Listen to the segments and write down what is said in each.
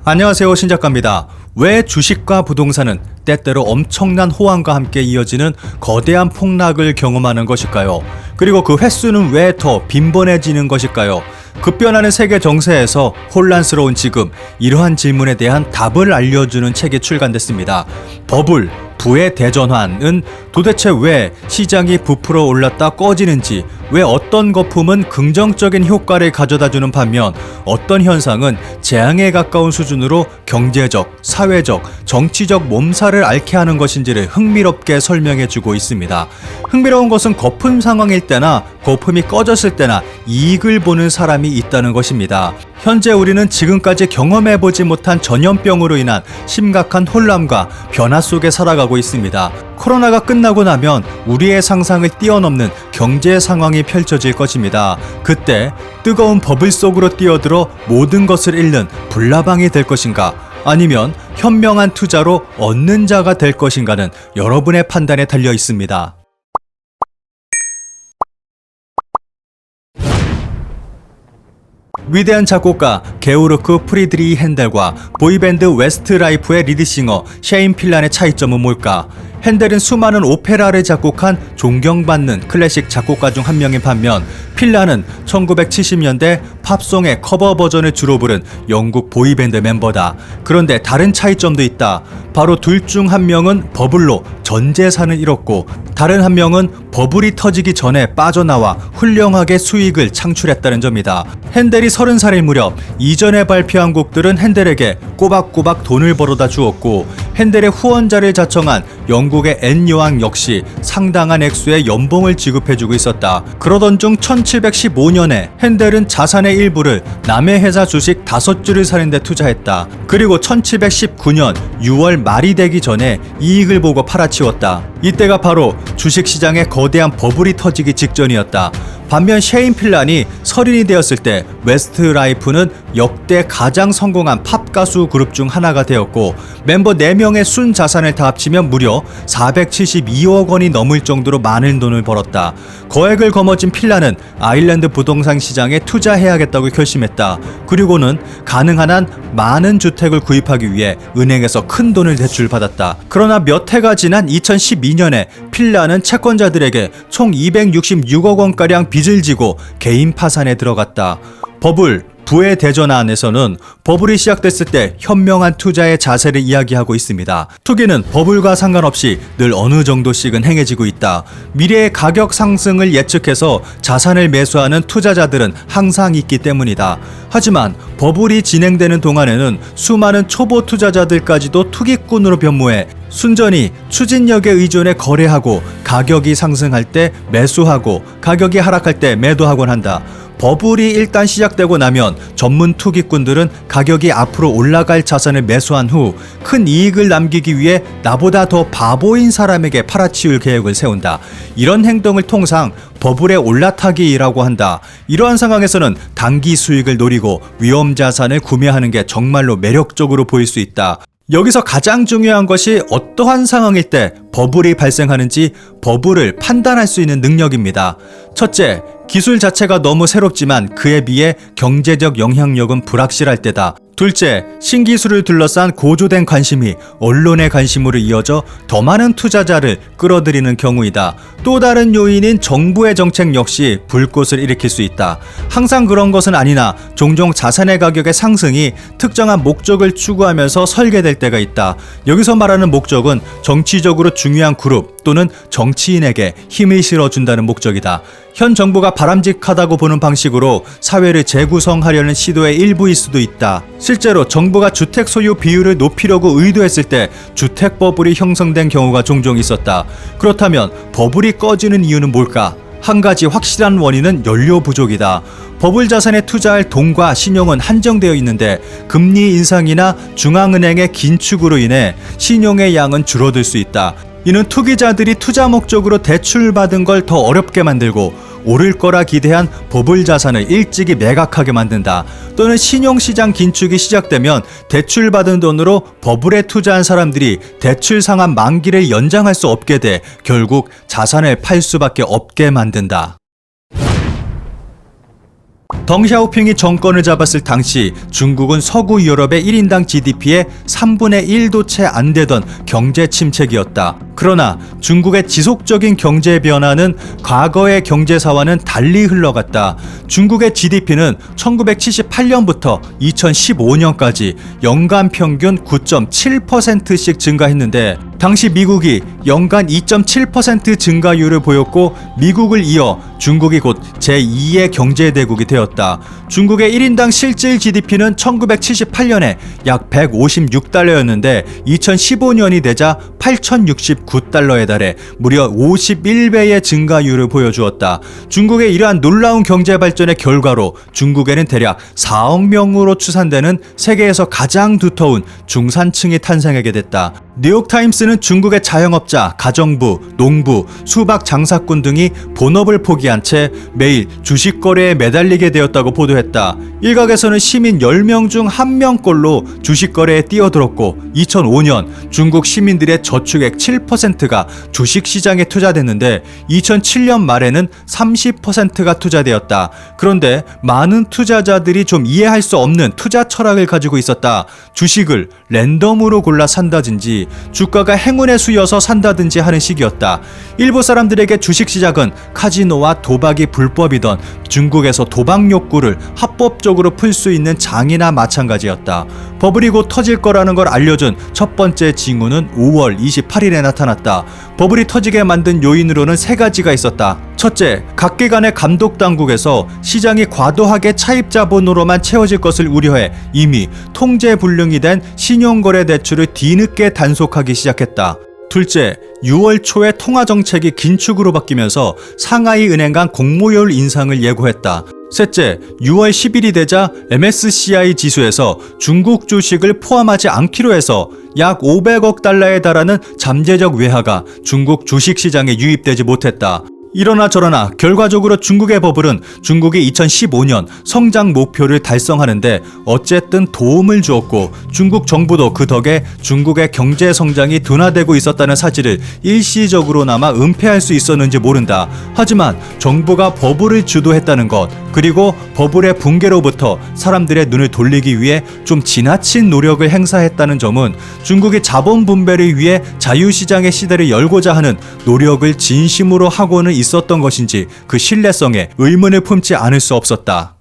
안녕하세요, 신작가입니다. 왜 주식과 부동산은 때때로 엄청난 호황과 함께 이어지는 거대한 폭락을 경험하는 것일까요? 그리고 그 횟수는 왜 더 빈번해지는 것일까요? 급변하는 세계 정세에서 혼란스러운 지금, 이러한 질문에 대한 답을 알려주는 책이 출간됐습니다. 버블, 부의 대전환은 도대체 왜 시장이 부풀어 올랐다 꺼지는지, 왜 어떤 거품은 긍정적인 효과를 가져다주는 반면 어떤 현상은 재앙에 가까운 수준으로 경제적, 사회적, 정치적 몸살을 앓게 하는 것인지를 흥미롭게 설명해주고 있습니다. 흥미로운 것은 거품 상황일 때나 거품이 꺼졌을 때나 이익을 보는 사람이 있다는 것입니다. 현재 우리는 지금까지 경험해보지 못한 전염병으로 인한 심각한 혼란과 변화 속에 살아가고 있습니다. 코로나가 끝나고 나면 우리의 상상을 뛰어넘는 경제 상황이 펼쳐질 것입니다. 그때 뜨거운 버블 속으로 뛰어들어 모든 것을 잃는 불나방이 될 것인가? 아니면 현명한 투자로 얻는 자가 될 것인가는 여러분의 판단에 달려 있습니다. 위대한 작곡가 게오르크 프리드리히 핸델과 보이밴드 웨스트라이프의 리드싱어 셰인 필란의 차이점은 뭘까? 핸델은 수많은 오페라를 작곡한 존경받는 클래식 작곡가 중 한 명인 반면 필란은 1970년대 팝송의 커버 버전을 주로 부른 영국 보이밴드 멤버다. 그런데 다른 차이점도 있다. 바로 둘 중 한 명은 버블로 전 재산을 잃었고 다른 한 명은 버블이 터지기 전에 빠져나와 훌륭하게 수익을 창출했다는 점이다. 핸델이 30살일 무렵 이전에 발표한 곡들은 핸델에게 꼬박꼬박 돈을 벌어다 주었고 핸델의 후원자를 자청한 영국의 앤 여왕 역시 상당한 액수의 연봉을 지급해주고 있었다. 그러던 중 1715년에 핸델은 자산의 일부를 남의 회사 주식 5주를 사는 데 투자했다. 그리고 1719년 6월 말이 되기 전에 이익을 보고 팔아치웠다. 이때가 바로 주식시장에 거대한 버블이 터지기 직전이었다. 반면 셰인 필란이 서른이 되었을 때 웨스트라이프는 역대 가장 성공한 팝 가수 그룹 중 하나가 되었고 멤버 4명의 순 자산을 다 합치면 무려 472억 원이 넘을 정도로 많은 돈을 벌었다. 거액을 거머쥔 필란은 아일랜드 부동산 시장에 투자해야겠다고 결심했다. 그리고는 가능한 한 많은 주택을 구입하기 위해 은행에서 큰 돈을 대출받았다. 그러나 몇 해가 지난 2012년에 필란은 채권자들에게 총 266억 원가량 빚을 지고 개인 파산에 들어갔다. 버블, 부의 대전환에서는 버블이 시작됐을 때 현명한 투자의 자세를 이야기하고 있습니다. 투기는 버블과 상관없이 늘 어느 정도씩은 행해지고 있다. 미래의 가격 상승을 예측해서 자산을 매수하는 투자자들은 항상 있기 때문이다. 하지만 버블이 진행되는 동안에는 수많은 초보 투자자들까지도 투기꾼으로 변모해 순전히 추진력에 의존해 거래하고 가격이 상승할 때 매수하고 가격이 하락할 때 매도하곤 한다. 버블이 일단 시작되고 나면 전문 투기꾼들은 가격이 앞으로 올라갈 자산을 매수한 후 큰 이익을 남기기 위해 나보다 더 바보인 사람에게 팔아치울 계획을 세운다. 이런 행동을 통상 버블의 올라타기라고 한다. 이러한 상황에서는 단기 수익을 노리고 위험 자산을 구매하는 게 정말로 매력적으로 보일 수 있다. 여기서 가장 중요한 것이 어떠한 상황일 때 버블이 발생하는지 버블을 판단할 수 있는 능력입니다. 첫째, 기술 자체가 너무 새롭지만 그에 비해 경제적 영향력은 불확실할 때다. 둘째, 신기술을 둘러싼 고조된 관심이 언론의 관심으로 이어져 더 많은 투자자를 끌어들이는 경우이다. 또 다른 요인인 정부의 정책 역시 불꽃을 일으킬 수 있다. 항상 그런 것은 아니나 종종 자산의 가격의 상승이 특정한 목적을 추구하면서 설계될 때가 있다. 여기서 말하는 목적은 정치적으로 중요한 그룹 또는 정치인에게 힘을 실어준다는 목적이다. 현 정부가 바람직하다고 보는 방식으로 사회를 재구성하려는 시도의 일부일 수도 있다. 실제로 정부가 주택 소유 비율을 높이려고 의도했을 때 주택 버블이 형성된 경우가 종종 있었다. 그렇다면 버블이 꺼지는 이유는 뭘까? 한 가지 확실한 원인은 연료 부족이다. 버블 자산에 투자할 돈과 신용은 한정되어 있는데 금리 인상이나 중앙은행의 긴축으로 인해 신용의 양은 줄어들 수 있다. 이는 투기자들이 투자 목적으로 대출받은 걸 더 어렵게 만들고 오를 거라 기대한 버블 자산을 일찍이 매각하게 만든다. 또는 신용시장 긴축이 시작되면 대출받은 돈으로 버블에 투자한 사람들이 대출 상환 만기를 연장할 수 없게 돼 결국 자산을 팔 수밖에 없게 만든다. 덩샤오핑이 정권을 잡았을 당시 중국은 서구 유럽의 1인당 GDP의 3분의 1도 채 안 되던 경제 침체기였다. 그러나 중국의 지속적인 경제 변화는 과거의 경제사와는 달리 흘러갔다. 중국의 GDP는 1978년부터 2015년까지 연간 평균 9.7%씩 증가했는데 당시 미국이 연간 2.7% 증가율을 보였고 미국을 이어 중국이 곧 제2의 경제대국이 되었다. 중국의 1인당 실질 GDP는 1978년에 약 156달러였는데 2015년이 되자 8,069달러에 달해 무려 51배의 증가율을 보여주었다. 중국의 이러한 놀라운 경제 발전의 결과로 중국에는 대략 4억 명으로 추산되는 세계에서 가장 두터운 중산층이 탄생하게 됐다. 뉴욕타임스는 중국의 자영업자, 가정부, 농부, 수박 장사꾼 등이 본업을 포기한 채 매일 주식 거래에 매달리게 되었다고 보도했다. 일각에서는 시민 10명 중 1명꼴로 주식 거래에 뛰어들었고 2005년 중국 시민들의 저축액 7%가 주식 시장에 투자됐는데 2007년 말에는 30%가 투자되었다. 그런데 많은 투자자들이 좀 이해할 수 없는 투자 철학을 가지고 있었다. 주식을 랜덤으로 골라 산다든지 주가가 행운의 수여서 산다든지 하는 식이었다. 일부 사람들에게 주식 시작은 카지노와 도박이 불법이던 중국에서 도박 욕구를 합법적으로 풀 수 있는 장이나 마찬가지였다. 버블이 곧 터질 거라는 걸 알려준 첫 번째 징후는 5월 28일에 나타났다. 버블이 터지게 만든 요인으로는 3가지가 있었다. 첫째, 각기간의 감독 당국에서 시장이 과도하게 차입 자본으로만 채워질 것을 우려해 이미 통제 불능이 된 신용거래 대출을 뒤늦게 단속하기 시작했다. 둘째, 6월 초에 통화정책이 긴축으로 바뀌면서 상하이 은행 간 공모율 인상을 예고했다. 셋째, 6월 10일이 되자 MSCI 지수에서 중국 주식을 포함하지 않기로 해서 약 500억 달러에 달하는 잠재적 외화가 중국 주식시장에 유입되지 못했다. 이러나 저러나 결과적으로 중국의 버블은 중국이 2015년 성장 목표를 달성하는데 어쨌든 도움을 주었고 중국 정부도 그 덕에 중국의 경제 성장이 둔화되고 있었다는 사실을 일시적으로나마 은폐할 수 있었는지 모른다. 하지만 정부가 버블을 주도했다는 것 그리고 버블의 붕괴로부터 사람들의 눈을 돌리기 위해 좀 지나친 노력을 행사했다는 점은 중국이 자본 분배를 위해 자유시장의 시대를 열고자 하는 노력을 진심으로 하고는 있었던 것인지 그 신뢰성에 의문을 품지 않을 수 없었다.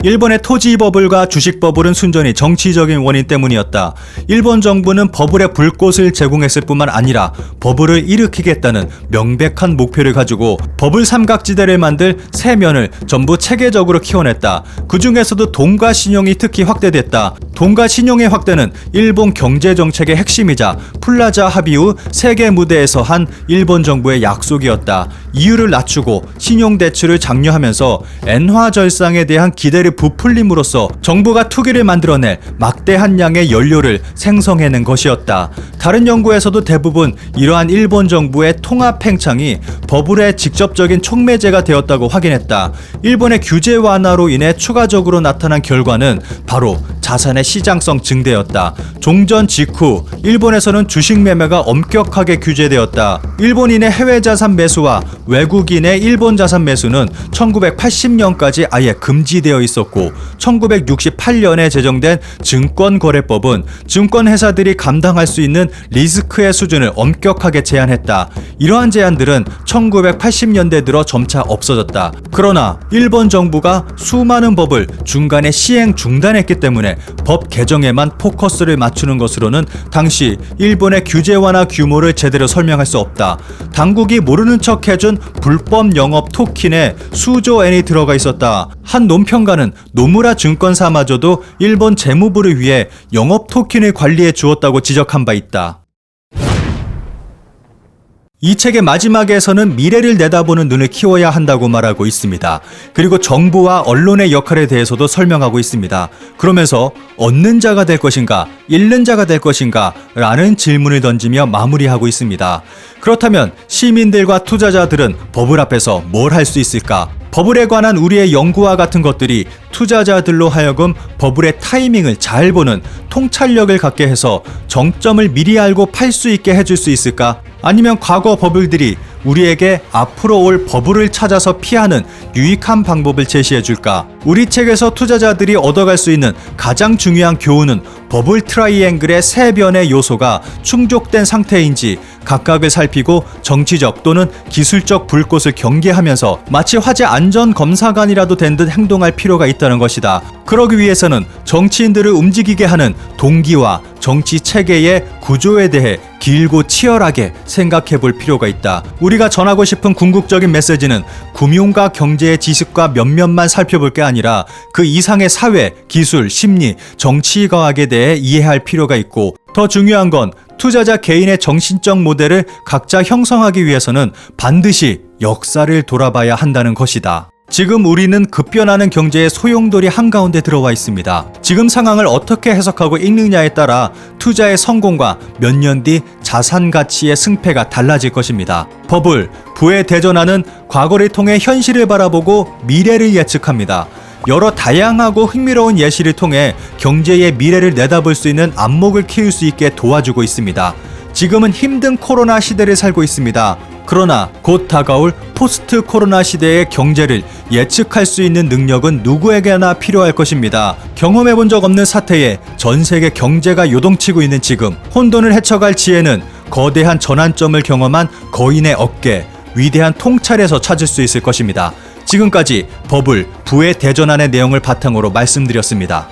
일본의 토지 버블과 주식 버블은 순전히 정치적인 원인 때문이었다. 일본 정부는 버블에 불꽃을 제공했을 뿐만 아니라 버블을 일으키겠다는 명백한 목표를 가지고 버블 삼각지대를 만들 세 면을 전부 체계적으로 키워냈다. 그 중에서도 동가 신용이 특히 확대됐다. 동가 신용의 확대는 일본 경제정책의 핵심이자 플라자 합의 후 세계 무대에서 한 일본 정부의 약속이었다. 이율을 낮추고 신용대출을 장려하면서 엔화 절상에 대한 기대를 부풀림으로써 정부가 투기를 만들어낼 막대한 양의 연료를 생성해낸 것이었다. 다른 연구에서도 대부분 이러한 일본 정부의 통합 팽창이 버블의 직접적인 촉매제가 되었다고 확인했다. 일본의 규제 완화로 인해 추가적으로 나타난 결과는 바로 자산의 시장성 증대였다. 종전 직후 일본에서는 주식 매매가 엄격하게 규제되었다. 일본인의 해외 자산 매수와 외국인의 일본 자산 매수는 1980년까지 아예 금지되어 있었고 1968년에 제정된 증권거래법은 증권회사들이 감당할 수 있는 리스크의 수준을 엄격하게 제한했다. 이러한 제한들은 1980년대 들어 점차 없어졌다. 그러나 일본 정부가 수많은 법을 중간에 시행 중단했기 때문에 법 개정에만 포커스를 맞추는 것으로는 당시 일본의 규제 완화 규모를 제대로 설명할 수 없다. 당국이 모르는 척 해준 불법 영업 토큰에 수조 엔이 들어가 있었다. 한 논평가는 노무라 증권사마저도 일본 재무부를 위해 영업 토큰을 관리해 주었다고 지적한 바 있다. 이 책의 마지막에서는 미래를 내다보는 눈을 키워야 한다고 말하고 있습니다. 그리고 정부와 언론의 역할에 대해서도 설명하고 있습니다. 그러면서 얻는 자가 될 것인가, 잃는 자가 될 것인가 라는 질문을 던지며 마무리하고 있습니다. 그렇다면 시민들과 투자자들은 버블 앞에서 뭘 할 수 있을까? 버블에 관한 우리의 연구와 같은 것들이 투자자들로 하여금 버블의 타이밍을 잘 보는 통찰력을 갖게 해서 정점을 미리 알고 팔 수 있게 해줄 수 있을까? 아니면 과거 버블들이 우리에게 앞으로 올 버블을 찾아서 피하는 유익한 방법을 제시해 줄까? 우리 책에서 투자자들이 얻어갈 수 있는 가장 중요한 교훈은 버블 트라이앵글의 세 변의 요소가 충족된 상태인지 각각을 살피고 정치적 또는 기술적 불꽃을 경계하면서 마치 화재 안전 검사관이라도 된 듯 행동할 필요가 있다는 것이다. 그러기 위해서는 정치인들을 움직이게 하는 동기와 정치 체계의 구조에 대해 길고 치열하게 생각해 볼 필요가 있다. 우리가 전하고 싶은 궁극적인 메시지는 금융과 경제의 지식과 면면만 살펴볼 게 아니라 그 이상의 사회, 기술, 심리, 정치 과학에 대해 이해할 필요가 있고, 더 중요한 건 투자자 개인의 정신적 모델을 각자 형성하기 위해서는 반드시 역사를 돌아봐야 한다는 것이다. 지금 우리는 급변하는 경제의 소용돌이 한가운데 들어와 있습니다. 지금 상황을 어떻게 해석하고 읽느냐에 따라 투자의 성공과 몇 년 뒤 자산 가치의 승패가 달라질 것입니다. 버블, 부에 대전하는 과거를 통해 현실을 바라보고 미래를 예측합니다. 여러 다양하고 흥미로운 예시를 통해 경제의 미래를 내다볼 수 있는 안목을 키울 수 있게 도와주고 있습니다. 지금은 힘든 코로나 시대를 살고 있습니다. 그러나 곧 다가올 포스트 코로나 시대의 경제를 예측할 수 있는 능력은 누구에게나 필요할 것입니다. 경험해 본 적 없는 사태에 전 세계 경제가 요동치고 있는 지금, 혼돈을 헤쳐갈 지혜는 거대한 전환점을 경험한 거인의 어깨, 위대한 통찰에서 찾을 수 있을 것입니다. 지금까지 버블, 부의 대전환의 내용을 바탕으로 말씀드렸습니다.